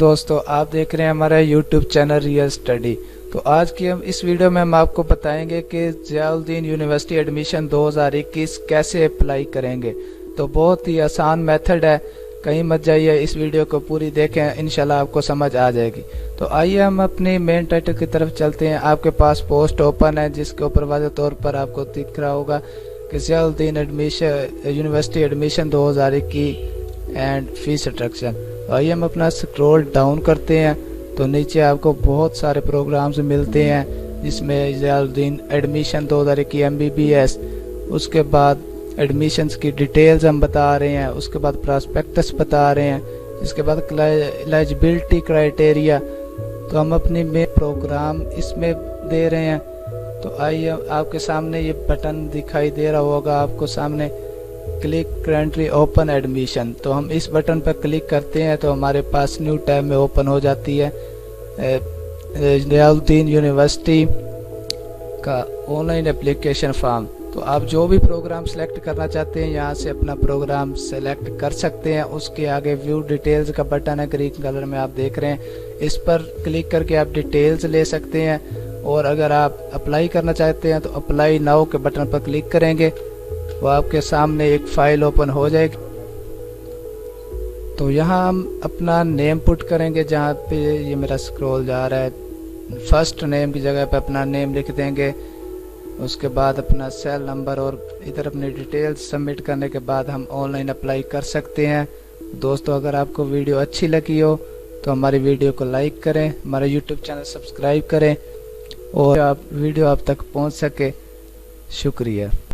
दोस्तों, आप देख रहे हैं हमारा YouTube चैनल रियल स्टडी। तो आज की हम इस वीडियो में हम आपको बताएंगे कि ज़ियाउद्दीन यूनिवर्सिटी एडमिशन 2021 कैसे अप्लाई करेंगे। तो बहुत ही आसान मेथड है, कहीं मत जाइए, इस वीडियो को पूरी देखें, इंशाल्लाह आपको समझ आ जाएगी। तो आइए हम अपनी मेन टाइटल की तरफ चलते हैं। आपके पास पोस्ट ओपन है जिसके ऊपर वाज़ेह तौर पर आपको दिख रहा होगा कि Ziauddin university admission 2021 and fees structure. आइए हम अपना स्क्रॉल डाउन करते हैं तो नीचे आपको बहुत सारे प्रोग्राम्स मिलते हैं जिसमें ज़ियाउद्दीन एडमिशन 2021 MBBS, उसके बाद एडमिशन्स की डिटेल्स हम बता रहे हैं, उसके बाद प्रॉस्पेक्टस बता रहे हैं, इसके बाद एलिजिबिलिटी क्राइटेरिया। तो हम अपनी में प्रोग्राम इसमें दे रहे हैं। तो आइए आपके सामने ये बटन दिखाई दे रहा होगा आपको सामने, क्लिक करंटली ओपन एडमिशन। तो हम इस बटन पर क्लिक करते हैं तो हमारे पास न्यू टैब में ओपन हो जाती है ज़ियाउद्दीन यूनिवर्सिटी का ऑनलाइन एप्लीकेशन फॉर्म। तो आप जो भी प्रोग्राम सेलेक्ट करना चाहते हैं यहाँ से अपना प्रोग्राम सेलेक्ट कर सकते हैं। उसके आगे व्यू डिटेल्स का बटन है, ग्रीन कलर में आप देख रहे हैं, इस पर क्लिक करके आप डिटेल्स ले सकते हैं। और अगर आप अप्लाई करना चाहते हैं तो अप्लाई नाउ के बटन पर क्लिक करेंगे, वो आपके सामने एक फाइल ओपन हो जाएगी। तो यहाँ हम अपना नेम पुट करेंगे, जहाँ पे ये मेरा स्क्रॉल जा रहा है, फर्स्ट नेम की जगह पे अपना नेम लिख देंगे। उसके बाद अपना सेल नंबर और इधर अपनी डिटेल्स सबमिट करने के बाद हम ऑनलाइन अप्लाई कर सकते हैं। दोस्तों, अगर आपको वीडियो अच्छी लगी हो तो हमारी वीडियो को लाइक करें, हमारा YouTube चैनल सब्सक्राइब करें और वीडियो आप तक पहुँच सके। शुक्रिया।